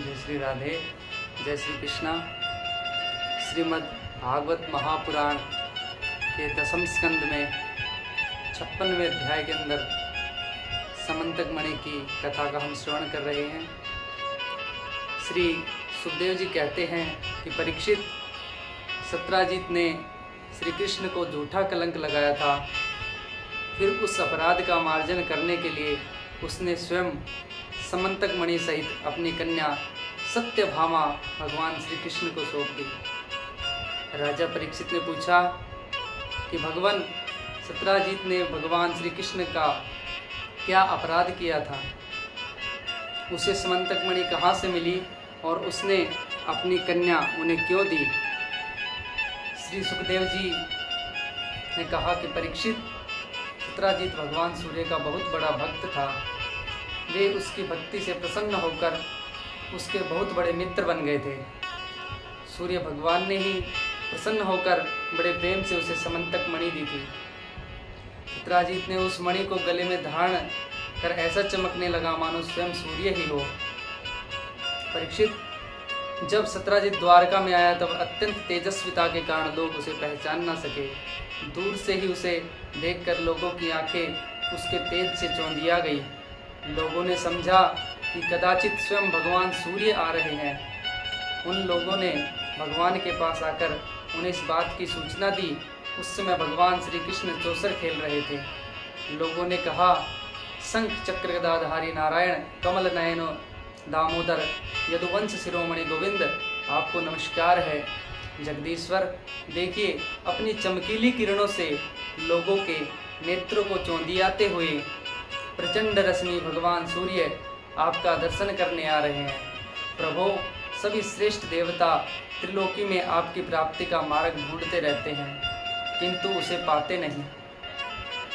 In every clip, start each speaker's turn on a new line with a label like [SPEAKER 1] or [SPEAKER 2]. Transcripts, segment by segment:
[SPEAKER 1] जय श्री राधे, जय श्री कृष्णा। श्रीमद् भागवत महापुराण के दसम स्कंद में 56वें अध्याय के अंदर समंतक मणि की कथा का हम श्रवण कर रहे हैं। श्री सुखदेव जी कहते हैं कि परीक्षित, सत्राजित ने श्री कृष्ण को झूठा कलंक लगाया था। फिर उस अपराध का मार्जन करने के लिए उसने स्वयं समंतक मणि सहित अपनी कन्या सत्यभामा भगवान श्री कृष्ण को सौंप दी। राजा परीक्षित ने पूछा कि भगवान, सत्राजित ने भगवान श्री कृष्ण का क्या अपराध किया था? उसे समंतक मणि कहाँ से मिली और उसने अपनी कन्या उन्हें क्यों दी? श्री सुखदेव जी ने कहा कि परीक्षित, सत्राजित भगवान सूर्य का बहुत बड़ा भक्त था। वे उसकी भक्ति से प्रसन्न होकर उसके बहुत बड़े मित्र बन गए थे। सूर्य भगवान ने ही प्रसन्न होकर बड़े प्रेम से उसे समंतक मणि दी थी। सत्राजित ने उस मणि को गले में धारण कर ऐसा चमकने लगा मानो स्वयं सूर्य ही हो। परीक्षित, जब सत्राजित द्वारका में आया तब अत्यंत तेजस्विता के कारण लोग उसे पहचान न सके। दूर से ही उसे देखकर लोगों की आंखें उसके तेज से चौंधिया गई। लोगों ने समझा कि कदाचित स्वयं भगवान सूर्य आ रहे हैं। उन लोगों ने भगवान के पास आकर उन्हें इस बात की सूचना दी। उस समय भगवान श्री कृष्ण चौसर खेल रहे थे। लोगों ने कहा, शंख चक्र गदाधारी नारायण कमल नयनो दामोदर यदुवंश शिरोमणि गोविंद, आपको नमस्कार है। जगदीश्वर, देखिए, अपनी चमकीली किरणों से लोगों के नेत्रों को चौंधियाते हुए प्रचंड रश्मि भगवान सूर्य आपका दर्शन करने आ रहे हैं। प्रभो, सभी श्रेष्ठ देवता त्रिलोकी में आपकी प्राप्ति का मार्ग ढूंढते रहते हैं, किंतु उसे पाते नहीं।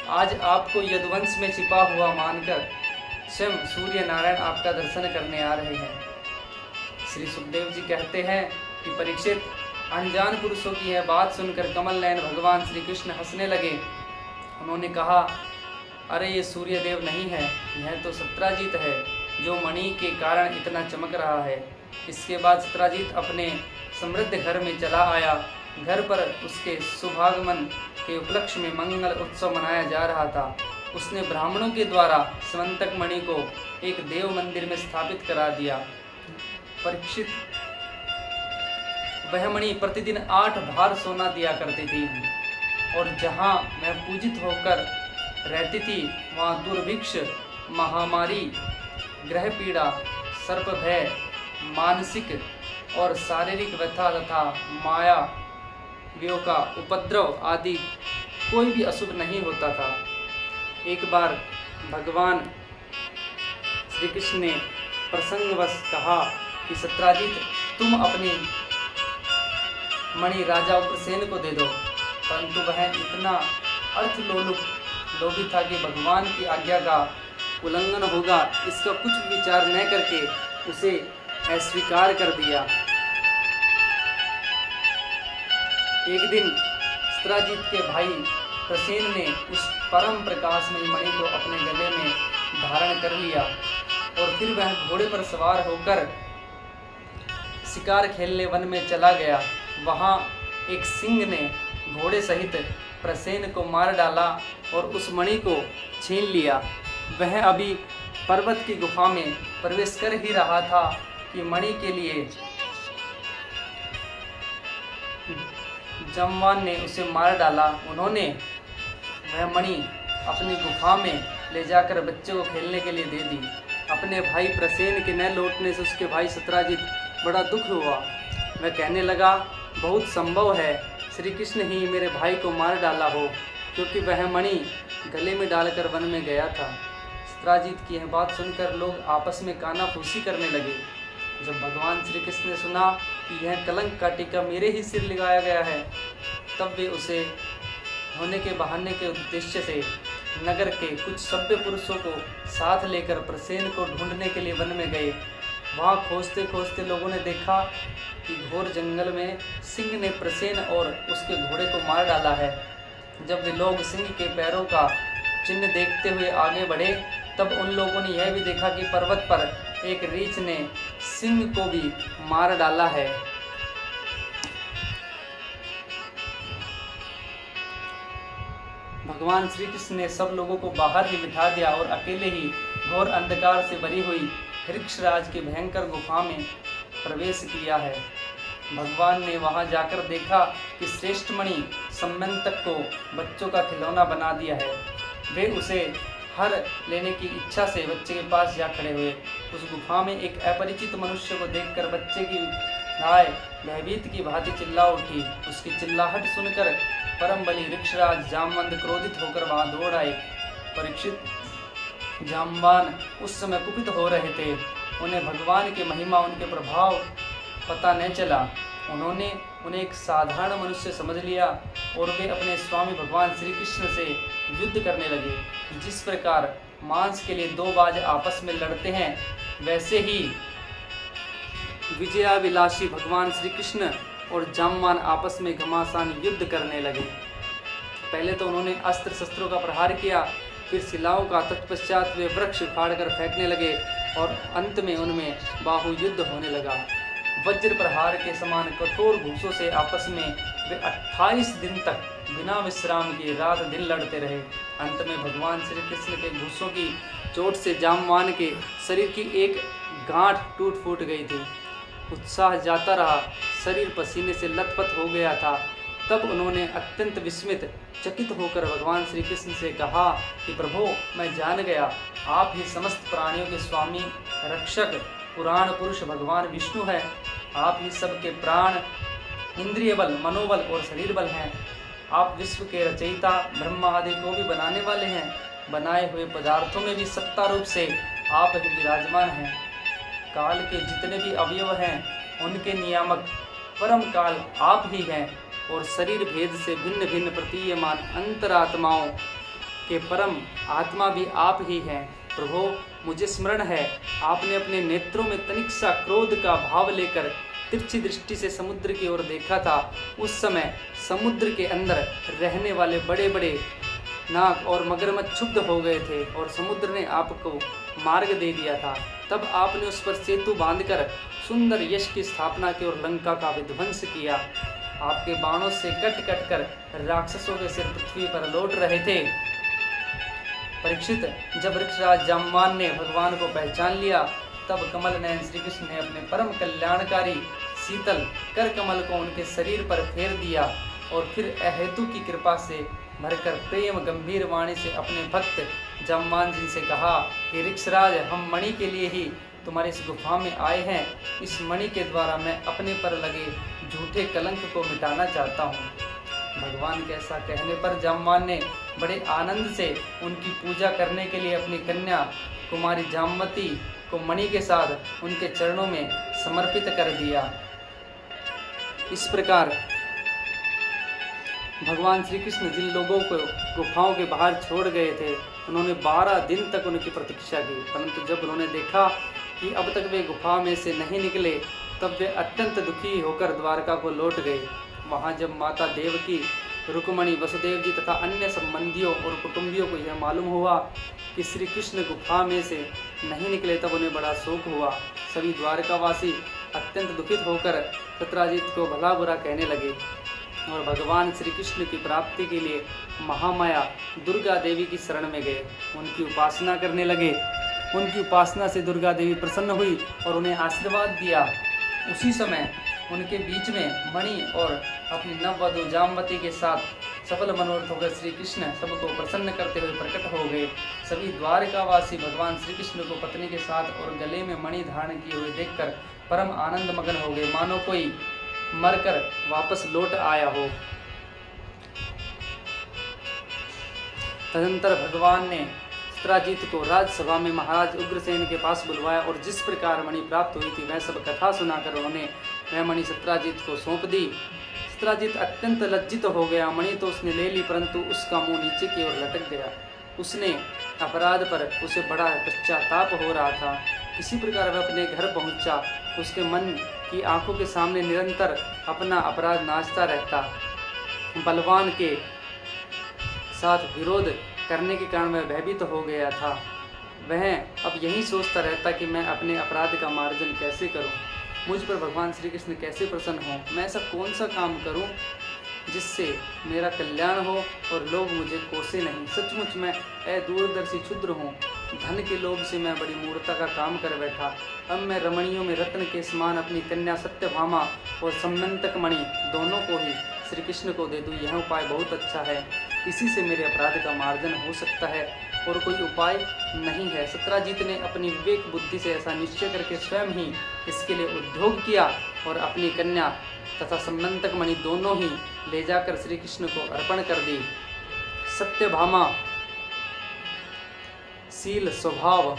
[SPEAKER 1] आज आपको यदुवंश में छिपा हुआ मानकर स्वयं सूर्य नारायण आपका दर्शन करने आ रहे हैं। श्री सुखदेव जी कहते हैं कि परीक्षित, अनजान पुरुषों की यह बात सुनकर कमल नयन भगवान श्री कृष्ण हंसने लगे। उन्होंने कहा, अरे ये सूर्य देव नहीं है, यह तो सत्राजित है जो मणि के कारण इतना चमक रहा है। इसके बाद सत्राजित अपने समृद्ध घर में चला आया। घर पर उसके शुभागमन के उपलक्ष्य में मंगल उत्सव मनाया जा रहा था। उसने ब्राह्मणों के द्वारा समंतक मणि को एक देव मंदिर में स्थापित करा दिया। परीक्षित, वह मणि प्रतिदिन 8 भार सोना दिया करती थी और जहाँ वह पूजित होकर रहती थी वहाँ दुर्भिक्ष, महामारी, ग्रह पीड़ा, सर्प भय, मानसिक और शारीरिक व्यथा तथा माया वियों का उपद्रव आदि कोई भी अशुभ नहीं होता था। एक बार भगवान श्री कृष्ण ने प्रसंगवश कहा कि सत्राजित, तुम अपनी मणि राजा उग्रसेन को दे दो, परंतु वह इतना लोभी था कि भगवान की आज्ञा का उल्लंघन होगा इसका कुछ विचार न करके उसे अस्वीकार कर दिया। एक दिन सत्राजित के भाई प्रसेन ने उस परम प्रकाशमयी मणि को अपने गले में धारण कर लिया और फिर वह घोड़े पर सवार होकर शिकार खेलने वन में चला गया। वहाँ एक सिंह ने घोड़े सहित प्रसेन को मार डाला और उस मणि को छीन लिया। वह अभी पर्वत की गुफा में प्रवेश कर ही रहा था कि मणि के लिए जमवान ने उसे मार डाला। उन्होंने वह मणि अपनी गुफा में ले जाकर बच्चे को खेलने के लिए दे दी। अपने भाई प्रसेन के न लौटने से उसके भाई सत्राजित बड़ा दुख हुआ। वह कहने लगा, बहुत संभव है श्री कृष्ण ही मेरे भाई को मार डाला हो, क्योंकि वह मणि गले में डालकर वन में गया था। सत्राजित की यह बात सुनकर लोग आपस में कानाफूसी करने लगे। जब भगवान श्री कृष्ण ने सुना कि यह कलंक का टीका मेरे ही सिर लगाया गया है, तब वे उसे होने के बहाने के उद्देश्य से नगर के कुछ सभ्य पुरुषों को साथ लेकर प्रसेन को ढूंढने के लिए वन में गए। वहाँ खोजते खोजते लोगों ने देखा कि घोर जंगल में सिंह ने प्रसेन और उसके घोड़े को मार डाला है। जब वे लोग सिंह के पैरों का चिन्ह देखते हुए आगे बढ़े, तब उन लोगों ने यह भी देखा कि पर्वत पर एक रीछ ने सिंह को भी मार डाला है। भगवान श्री कृष्ण ने सब लोगों को बाहर ही बिठा दिया और अकेले ही घोर अंधकार से भरी हुई वृक्षराज की भयंकर गुफा में प्रवेश किया है। भगवान ने वहां जाकर देखा कि श्रेष्ठ मणि सम्मंतक को बच्चों का खिलौना बना दिया है। वे उसे हर लेने की इच्छा से बच्चे के पास जा खड़े हुए। उस गुफा में एक अपरिचित मनुष्य को देखकर बच्चे की गाय भयभीत की भांति चिल्ला उठी। उसकी चिल्लाहट सुनकर परम बली वृक्षराज जामवंत क्रोधित होकर वहां दौड़ आए। परीक्षित जामवान उस समय कुपित हो रहे थे। उन्हें भगवान की महिमा, उनके प्रभाव पता न चला। उन्होंने उन्हें एक साधारण मनुष्य समझ लिया और वे अपने स्वामी भगवान श्री कृष्ण से युद्ध करने लगे। जिस प्रकार मांस के लिए दो बाज आपस में लड़ते हैं, वैसे ही विजयाभिलाषी भगवान श्री कृष्ण और जामवान आपस में घमासान युद्ध करने लगे। पहले तो उन्होंने अस्त्र शस्त्रों का प्रहार किया, फिर शिलाओं का, तत्पश्चात वे वृक्ष उखाड़कर फेंकने लगे और अंत में उनमें बाहु युद्ध होने लगा। वज्र प्रहार के समान कठोर घूसों से आपस में वे 28 दिन तक बिना विश्राम के रात दिन लड़ते रहे। अंत में भगवान श्री कृष्ण के घूसों की चोट से जामवान के शरीर की एक गांठ टूट फूट गई थी। उत्साह जाता रहा, शरीर पसीने से लथपथ हो गया था। तब उन्होंने अत्यंत विस्मित, चकित होकर भगवान श्री कृष्ण से कहा कि प्रभु, मैं जान गया आप ही समस्त प्राणियों के स्वामी, रक्षक, पुराण पुरुष भगवान विष्णु है। आप ही सबके प्राण, इंद्रिय बल, मनोबल और शरीर बल हैं। आप विश्व के रचयिता, ब्रह्मा आदि को भी बनाने वाले हैं। बनाए हुए पदार्थों में भी सत्ता रूप से आप ही विराजमान हैं। काल के जितने भी अवयव हैं, उनके नियामक परम काल आप ही हैं और शरीर भेद से भिन्न भिन्न प्रतीयमान अंतरात्माओं के परम आत्मा भी आप ही हैं। प्रभो, मुझे स्मरण है आपने अपने नेत्रों में तनिक सा क्रोध का भाव लेकर तिरछी दृष्टि से समुद्र की ओर देखा था। उस समय समुद्र के अंदर रहने वाले बड़े बड़े नाग और मगरमच्छ क्षुब्ध हो गए थे और समुद्र ने आपको मार्ग दे दिया था। तब आपने उस पर सेतु बांधकर सुंदर यश की स्थापना की और लंका का विध्वंस किया। आपके बाणों से कट कट कर राक्षसों के सिर पृथ्वी पर लौट रहे थे। परीक्षित, जब वृक्षराज जामवान ने भगवान को पहचान लिया, तब कमल नयन श्री कृष्ण ने अपने परम कल्याणकारी शीतल कर कमल को उनके शरीर पर फेर दिया और फिर अहेतु की कृपा से भरकर प्रेम गंभीर वाणी से अपने भक्त जामवान जी से कहा कि वृक्षराज, हम मणि के लिए ही तुम्हारी इस गुफा में आए हैं। इस मणि के द्वारा मैं अपने पर लगे झूठे कलंक को मिटाना चाहता हूँ। भगवान के ऐसा कहने पर जामवान ने बड़े आनंद से उनकी पूजा करने के लिए अपनी कन्या कुमारी जामवती को मणि के साथ उनके चरणों में समर्पित कर दिया। इस प्रकार भगवान श्री कृष्ण जिन लोगों को गुफाओं के बाहर छोड़ गए थे, उन्होंने 12 दिन तक उनकी प्रतीक्षा की, परंतु जब उन्होंने देखा कि अब तक वे गुफा में से नहीं निकले, तब वे अत्यंत दुखी होकर द्वारका को लौट गए। वहाँ जब माता देवकी, रुक्मणी, वसुदेव जी तथा अन्य संबंधियों और कुटुंबियों को यह मालूम हुआ कि श्री कृष्ण गुफा में से नहीं निकले, तब उन्हें बड़ा शोक हुआ। सभी द्वारकावासी अत्यंत दुखित होकर सत्राजित को भला बुरा कहने लगे और भगवान श्री कृष्ण की प्राप्ति के लिए महामाया दुर्गा देवी की शरण में गए। उनकी उपासना करने लगे। उनकी उपासना से दुर्गा देवी प्रसन्न हुई और उन्हें आशीर्वाद दिया। उसी समय उनके बीच में मणि और अपनी नववधू जामवती के साथ सफल मनोरथ होकर श्री कृष्ण सबको प्रसन्न करते हुए प्रकट हो गए। सभी द्वारकावासी भगवान श्री कृष्ण को पत्नी के साथ और गले में मणि धारण किए हुए देखकर परम आनंद मगन हो गए, मानो कोई मरकर वापस लौट आया हो। तदंतर भगवान ने सत्राजित को राजसभा में महाराज उग्रसेन के पास बुलवाया और जिस प्रकार मणि प्राप्त हुई थी वह सब कथा सुनाकर उन्होंने वह मणि सत्राजित को सौंप दी। सत्राजित अत्यंत लज्जित हो गया। मणि तो उसने ले ली, परंतु उसका मुंह नीचे की ओर लटक गया। उसने अपराध पर उसे बड़ा पश्चाताप हो रहा था। इसी प्रकार वह अपने घर पहुंचा। उसके मन की आंखों के सामने निरंतर अपना अपराध नाचता रहता। बलवान के साथ विरोध करने के कारण वह भयभीत हो गया था। वह अब यही सोचता रहता कि मैं अपने अपराध का मार्जन कैसे करूं, मुझ पर भगवान श्री कृष्ण कैसे प्रसन्न हों, मैं ऐसा कौन सा काम करूं जिससे मेरा कल्याण हो और लोग मुझे कोसे नहीं। सचमुच मैं दूरदर्शी क्षुद्र हूँ, धन के लोभ से मैं बड़ी मूर्खता का काम कर बैठा। अब मैं रमणियों में रत्न के समान अपनी कन्या सत्यभामा और सम्मंतक मणि दोनों को ही श्री कृष्ण को दे दूँ, यह उपाय बहुत अच्छा है। इसी से मेरे अपराध का मार्जन हो सकता है और कोई उपाय नहीं है। सत्राजीत ने अपनी विवेक बुद्धि से ऐसा निश्चय करके स्वयं ही इसके लिए उद्योग किया और अपनी कन्या तथा सम्मंतक मणि दोनों ही ले जाकर श्री कृष्ण को अर्पण कर दी। सत्यभामा शील, स्वभाव,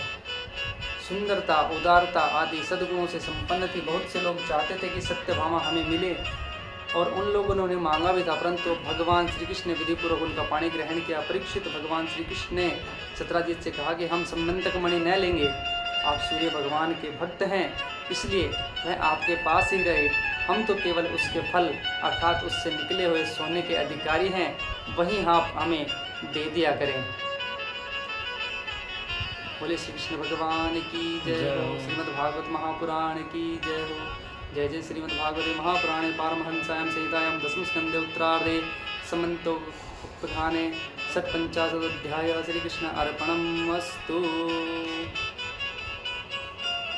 [SPEAKER 1] सुंदरता, उदारता आदि सद्गुणों से संपन्न थी। बहुत से लोग चाहते थे कि सत्यभामा हमें मिले और उन लोगों ने मांगा भी था, परंतु भगवान श्री कृष्ण ने विधिपूर्वक उनका पाणी ग्रहण किया। परीक्षित, भगवान श्री कृष्ण ने सत्राजीत से कहा कि हम सम्मंतक मणि न लेंगे, आप सूर्य भगवान के भक्त हैं, इसलिए वह आपके पास ही रहे। हम तो केवल उसके फल अर्थात उससे निकले हुए सोने के अधिकारी हैं, वहीं आप हमें दे दिया करें। बोले श्री कृष्ण भगवान की जय हो। श्रीमद् भागवत महापुराण की जय हो। जय जय श्रीमद् भागवते महापुराणे पारमहंस्यां संहितायां दशम स्कंदे उत्तरार्धे समन्तोपधाने षट्पञ्चाशदध्यायः। श्रीकृष्ण अर्पणमस्तु।